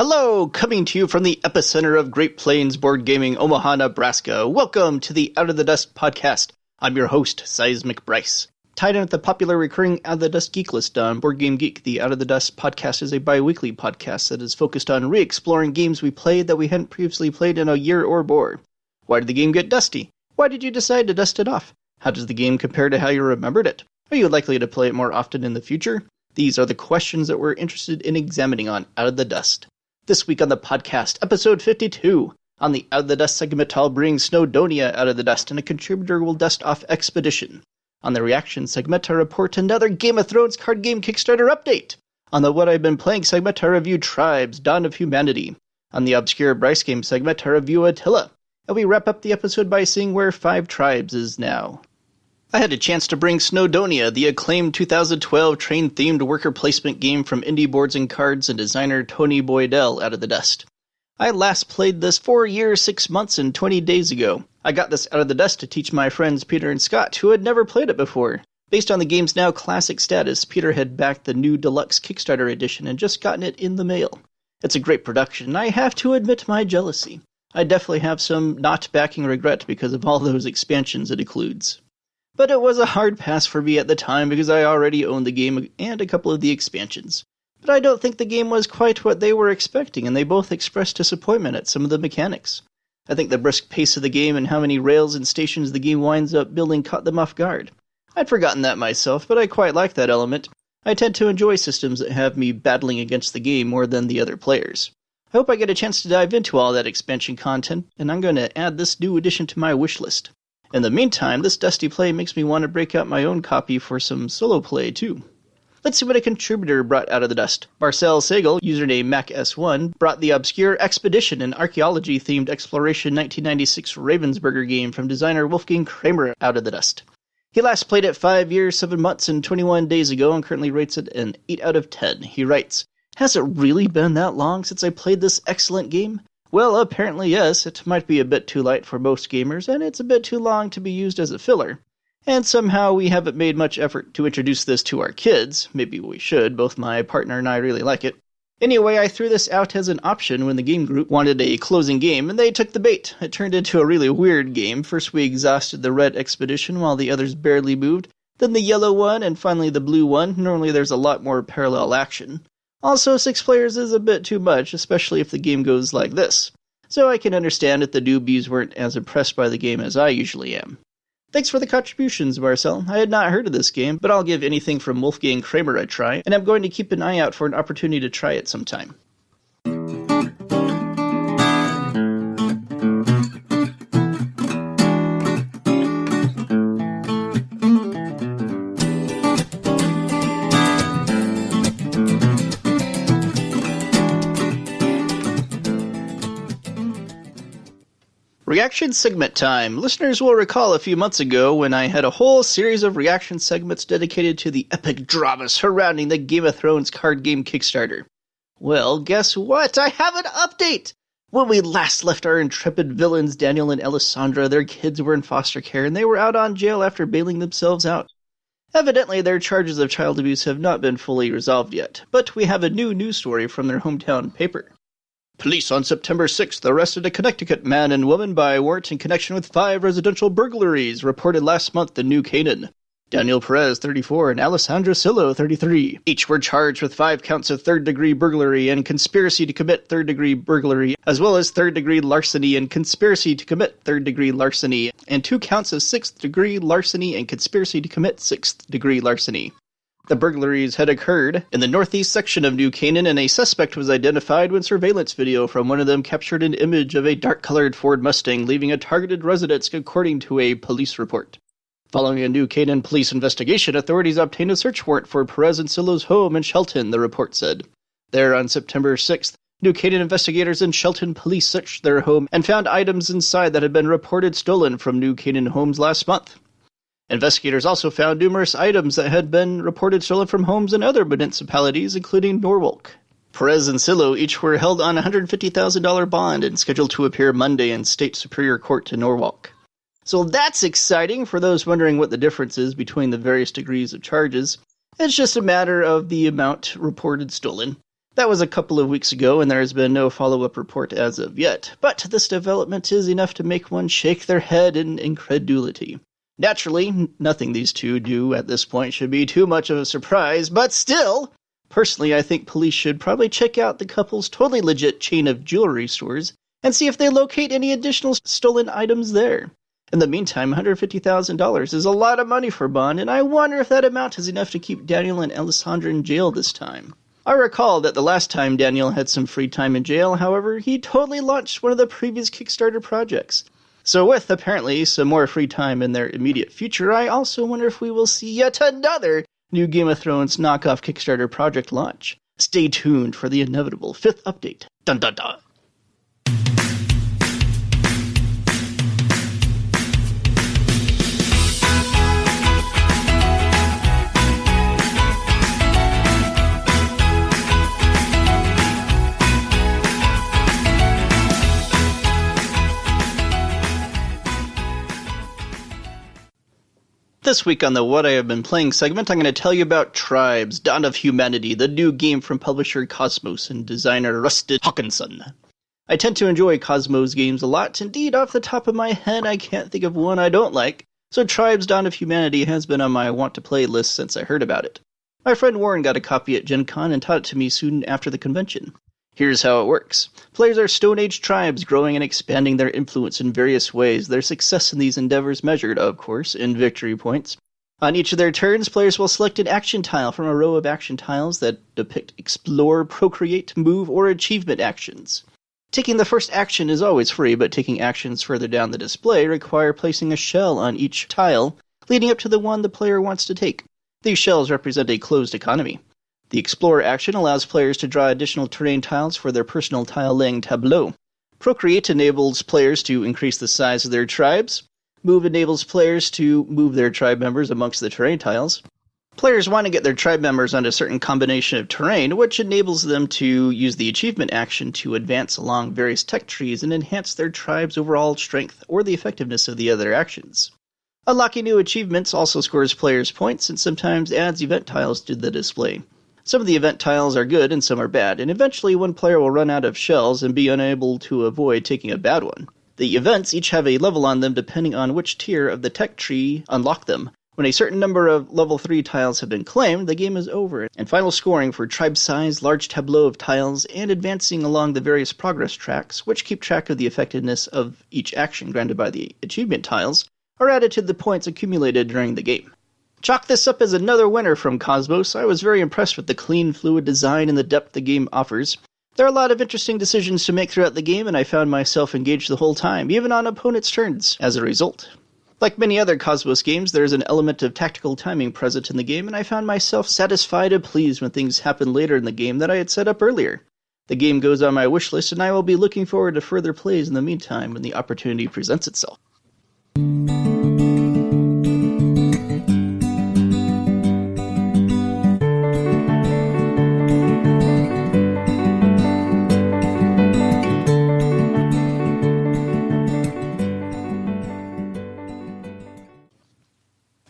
Hello, coming to you from the epicenter of Great Plains board gaming, Omaha, Nebraska. Welcome to the Out of the Dust podcast. I'm your host, Seismic Bryce. Tied in with the popular recurring Out of the Dust Geek list on Board Game Geek, the Out of the Dust podcast is a bi-weekly podcast that is focused on re-exploring games we played that we hadn't previously played in a year or more. Why did the game get dusty? Why did you decide to dust it off? How does the game compare to how you remembered it? Are you likely to play it more often in the future? These are the questions that we're interested in examining on Out of the Dust. This week on the podcast, episode 52. On the Out of the Dust segment, I'll bring Snowdonia out of the dust, and a contributor will dust off Expedition. On the reaction segment, I report another Game of Thrones card game Kickstarter update. On the What I've Been Playing segment, I review Tribes, Dawn of Humanity. On the Obscure Bryce game segment, I review Attila. And we wrap up the episode by seeing where 5 Tribes is now. I had a chance to bring Snowdonia, the acclaimed 2012 train-themed worker placement game from Indie Boards and Cards and designer Tony Boydell, out of the dust. I last played this 4 years, 6 months, and 20 days ago. I got this out of the dust to teach my friends Peter and Scott, who had never played it before. Based on the game's now classic status, Peter had backed the new deluxe Kickstarter edition and just gotten it in the mail. It's a great production, and I have to admit my jealousy. I definitely have some not backing regret because of all those expansions it includes. But it was a hard pass for me at the time because I already owned the game and a couple of the expansions. But I don't think the game was quite what they were expecting, and they both expressed disappointment at some of the mechanics. I think the brisk pace of the game and how many rails and stations the game winds up building caught them off guard. I'd forgotten that myself, but I quite like that element. I tend to enjoy systems that have me battling against the game more than the other players. I hope I get a chance to dive into all that expansion content, and I'm going to add this new addition to my wish list. In the meantime, this dusty play makes me want to break out my own copy for some solo play, too. Let's see what a contributor brought out of the dust. Marcel Sagel, username MacS1, brought the obscure Expedition, an archaeology-themed exploration 1996 Ravensburger game from designer Wolfgang Kramer, out of the dust. He last played it 5 years, 7 months, and 21 days ago and currently rates it an 8 out of 10. He writes, "Has it really been that long since I played this excellent game? Well, apparently yes, it might be a bit too light for most gamers, and it's a bit too long to be used as a filler. And somehow we haven't made much effort to introduce this to our kids. Maybe we should, both my partner and I really like it. Anyway, I threw this out as an option when the game group wanted a closing game, and they took the bait. It turned into a really weird game. First we exhausted the red expedition while the others barely moved, then the yellow one, and finally the blue one. Normally there's a lot more parallel action. Also, 6 players is a bit too much, especially if the game goes like this. So I can understand if the newbies weren't as impressed by the game as I usually am. Thanks for the contributions, Marcel. I had not heard of this game, but I'll give anything from Wolfgang Kramer a try, and I'm going to keep an eye out for an opportunity to try it sometime. Reaction segment time. Listeners will recall a few months ago when I had a whole series of reaction segments dedicated to the epic drama surrounding the Game of Thrones card game Kickstarter. Well, guess what? I have an update! When we last left our intrepid villains, Daniel and Alessandra, their kids were in foster care and they were out on jail after bailing themselves out. Evidently, their charges of child abuse have not been fully resolved yet, but we have a new news story from their hometown paper. Police on September 6th arrested a Connecticut man and woman by warrant in connection with 5 residential burglaries reported last month in New Canaan. Daniel Perez, 34, and Alessandra Sillo, 33. Each were charged with 5 counts of third-degree burglary and conspiracy to commit third-degree burglary, as well as third-degree larceny and conspiracy to commit third-degree larceny, and 2 counts of sixth-degree larceny and conspiracy to commit sixth-degree larceny. The burglaries had occurred in the northeast section of New Canaan, and a suspect was identified when surveillance video from one of them captured an image of a dark-colored Ford Mustang leaving a targeted residence, according to a police report. Following a New Canaan police investigation, authorities obtained a search warrant for Perez and Sillo's home in Shelton, the report said. There, on September 6th, New Canaan investigators and Shelton police searched their home and found items inside that had been reported stolen from New Canaan homes last month. Investigators also found numerous items that had been reported stolen from homes in other municipalities, including Norwalk. Perez and Sillo each were held on a $150,000 bond and scheduled to appear Monday in State Superior Court in Norwalk. So that's exciting for those wondering what the difference is between the various degrees of charges. It's just a matter of the amount reported stolen. That was a couple of weeks ago, and there has been no follow-up report as of yet, but this development is enough to make one shake their head in incredulity. Naturally, nothing these two do at this point should be too much of a surprise, but still, personally I think police should probably check out the couple's totally legit chain of jewelry stores and see if they locate any additional stolen items there. In the meantime, $150,000 is a lot of money for Bond, and I wonder if that amount is enough to keep Daniel and Alessandra in jail this time. I recall that the last time Daniel had some free time in jail, however, he totally launched one of the previous Kickstarter projects. So with, apparently, some more free time in their immediate future, I also wonder if we will see yet another new Game of Thrones knockoff Kickstarter project launch. Stay tuned for the inevitable 5th update. Dun dun dun! This week on the What I Have Been Playing segment, I'm going to tell you about Tribes, Dawn of Humanity, the new game from publisher Cosmos and designer Rusted Hawkinson. I tend to enjoy Cosmos games a lot. Indeed, off the top of my head, I can't think of one I don't like, so Tribes, Dawn of Humanity has been on my want-to-play list since I heard about it. My friend Warren got a copy at Gen Con and taught it to me soon after the convention. Here's how it works. Players are Stone Age tribes growing and expanding their influence in various ways, their success in these endeavors measured, of course, in victory points. On each of their turns, players will select an action tile from a row of action tiles that depict explore, procreate, move, or achievement actions. Taking the first action is always free, but taking actions further down the display require placing a shell on each tile, leading up to the one the player wants to take. These shells represent a closed economy. The Explore action allows players to draw additional terrain tiles for their personal tile-laying tableau. Procreate enables players to increase the size of their tribes. Move enables players to move their tribe members amongst the terrain tiles. Players want to get their tribe members on a certain combination of terrain, which enables them to use the achievement action to advance along various tech trees and enhance their tribe's overall strength or the effectiveness of the other actions. Unlocking new achievements also scores players points and sometimes adds event tiles to the display. Some of the event tiles are good and some are bad, and eventually one player will run out of shells and be unable to avoid taking a bad one. The events each have a level on them depending on which tier of the tech tree unlock them. When a certain number of level 3 tiles have been claimed, the game is over, and final scoring for tribe size, large tableau of tiles, and advancing along the various progress tracks, which keep track of the effectiveness of each action granted by the achievement tiles, are added to the points accumulated during the game. Chalk this up as another winner from Cosmos. I was very impressed with the clean, fluid design and the depth the game offers. There are a lot of interesting decisions to make throughout the game, and I found myself engaged the whole time, even on opponents' turns, as a result. Like many other Cosmos games, there is an element of tactical timing present in the game, and I found myself satisfied and pleased when things happened later in the game that I had set up earlier. The game goes on my wish list, and I will be looking forward to further plays in the meantime when the opportunity presents itself.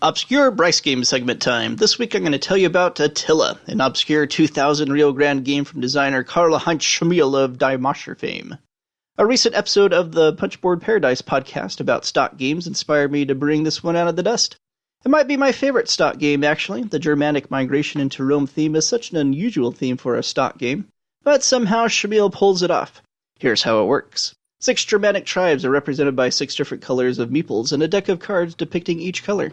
Obscure Bryce game segment time. This week I'm going to tell you about Atilla, an obscure 2000 Rio Grande game from designer Karl-Heinz Schmiel of Die Mascher fame. A recent episode of the Punchboard Paradise podcast about stock games inspired me to bring this one out of the dust. It might be my favorite stock game, actually. The Germanic migration into Rome theme is such an unusual theme for a stock game, but somehow Schmiel pulls it off. Here's how it works. 6 Germanic tribes are represented by 6 different colors of meeples and a deck of cards depicting each color.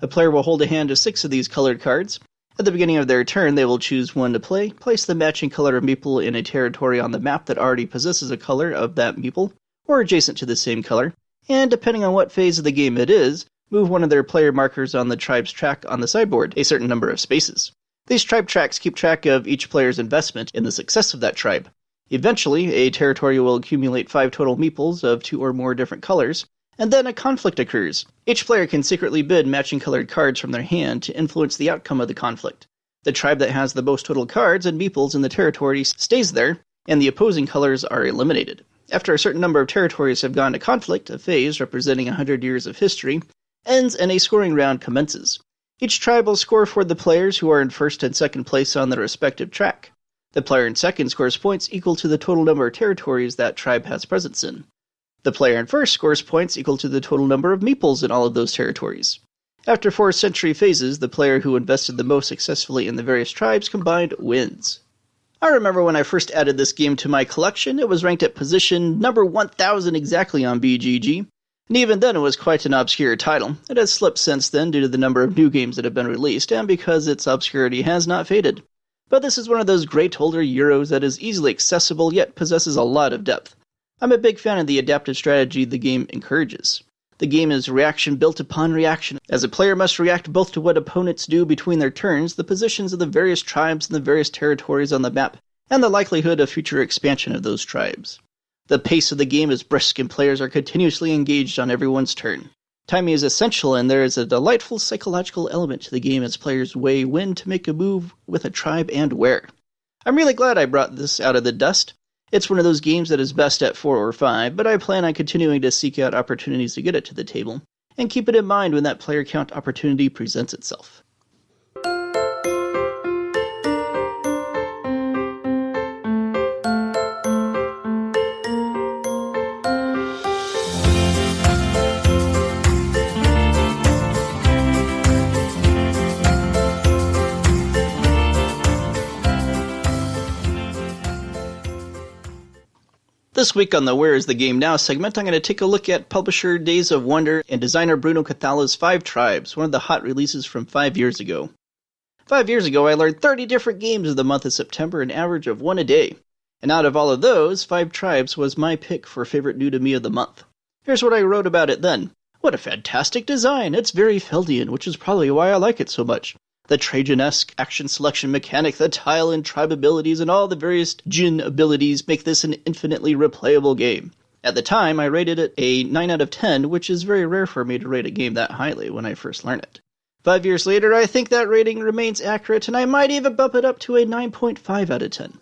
A player will hold a hand of 6 of these colored cards. At the beginning of their turn, they will choose one to play, place the matching color of meeple in a territory on the map that already possesses a color of that meeple, or adjacent to the same color, and depending on what phase of the game it is, move one of their player markers on the tribe's track on the sideboard a certain number of spaces. These tribe tracks keep track of each player's investment in the success of that tribe. Eventually, a territory will accumulate 5 total meeples of 2 or more different colors, and then a conflict occurs. Each player can secretly bid matching colored cards from their hand to influence the outcome of the conflict. The tribe that has the most total cards and meeples in the territory stays there, and the opposing colors are eliminated. After a certain number of territories have gone to conflict, a phase representing 100 years of history ends and a scoring round commences. Each tribe will score for the players who are in first and second place on their respective track. The player in second scores points equal to the total number of territories that tribe has presence in. The player in first scores points equal to the total number of meeples in all of those territories. After 4 century phases, the player who invested the most successfully in the various tribes combined wins. I remember when I first added this game to my collection, it was ranked at position number 1000 exactly on BGG, and even then it was quite an obscure title. It has slipped since then due to the number of new games that have been released, and because its obscurity has not faded. But this is one of those great older Euros that is easily accessible yet possesses a lot of depth. I'm a big fan of the adaptive strategy the game encourages. The game is reaction built upon reaction, as a player must react both to what opponents do between their turns, the positions of the various tribes and the various territories on the map, and the likelihood of future expansion of those tribes. The pace of the game is brisk and players are continuously engaged on everyone's turn. Timing is essential, and there is a delightful psychological element to the game as players weigh when to make a move with a tribe and where. I'm really glad I brought this out of the dust. It's one of those games that is best at 4 or 5, but I plan on continuing to seek out opportunities to get it to the table, and keep it in mind when that player count opportunity presents itself. This week on the Where is the Game Now segment, I'm going to take a look at publisher Days of Wonder and designer Bruno Catala's 5 Tribes, one of the hot releases from 5 years ago. 5 years ago, I learned 30 different games of the month of September, an average of 1 a day. And out of all of those, 5 Tribes was my pick for favorite new to me of the month. Here's what I wrote about it then. What a fantastic design! It's very Feldian, which is probably why I like it so much. The Trajan-esque action selection mechanic, the tile and tribe abilities, and all the various Jin abilities make this an infinitely replayable game. At the time, I rated it a 9 out of 10, which is very rare for me to rate a game that highly when I first learned it. 5 years later, I think that rating remains accurate, and I might even bump it up to a 9.5 out of 10.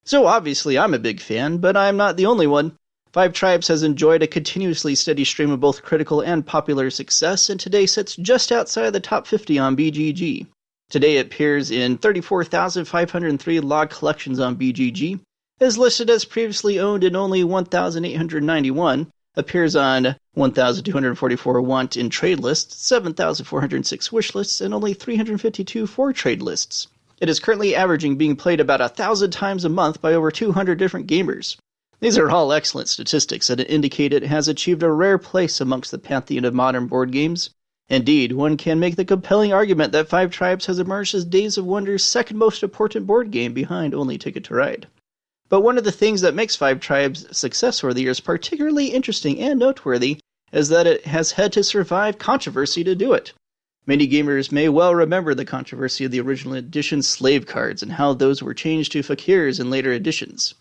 So obviously I'm a big fan, but I'm not the only one. 5 Tribes has enjoyed a continuously steady stream of both critical and popular success, and today sits just outside the top 50 on BGG. Today it appears in 34,503 log collections on BGG, is listed as previously owned in only 1,891, appears on 1,244 want in trade lists, 7,406 wish lists, and only 352 for trade lists. It is currently averaging being played about 1,000 times a month by over 200 different gamers. These are all excellent statistics that indicate it has achieved a rare place amongst the pantheon of modern board games. Indeed, one can make the compelling argument that 5 Tribes has emerged as Days of Wonder's second most important board game behind only Ticket to Ride. But one of the things that makes 5 Tribes' success over the years particularly interesting and noteworthy is that it has had to survive controversy to do it. Many gamers may well remember the controversy of the original edition slave cards and how those were changed to fakirs in later editions.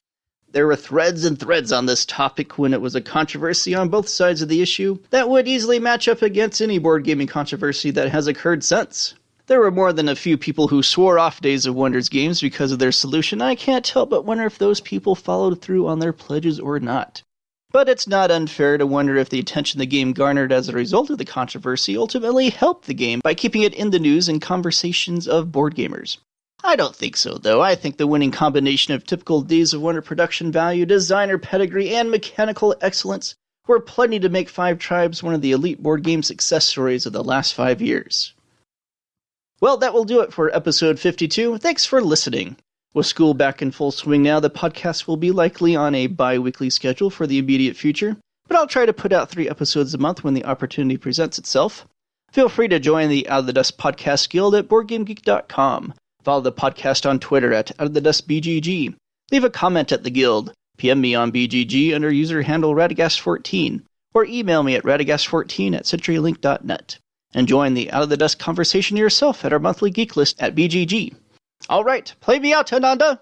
There were threads and threads on this topic when it was a controversy on both sides of the issue that would easily match up against any board gaming controversy that has occurred since. There were more than a few people who swore off Days of Wonder's games because of their solution. I can't help but wonder if those people followed through on their pledges or not. But it's not unfair to wonder if the attention the game garnered as a result of the controversy ultimately helped the game by keeping it in the news and conversations of board gamers. I don't think so, though. I think the winning combination of typical Days of Wonder production value, designer pedigree, and mechanical excellence were plenty to make 5 Tribes one of the elite board game success stories of the last 5 years. Well, that will do it for episode 52. Thanks for listening. With school back in full swing now, the podcast will be likely on a bi-weekly schedule for the immediate future, but I'll try to put out 3 episodes a month when the opportunity presents itself. Feel free to join the Out of the Dust Podcast Guild at BoardGameGeek.com. Follow the podcast on Twitter at OutOfTheDustBGG. Leave a comment at the Guild. PM me on BGG under user handle Radagast14, or email me at radagast14@CenturyLink.net. And join the Out of the Dust conversation yourself at our monthly geek list at BGG. All right, play me out, Ananda!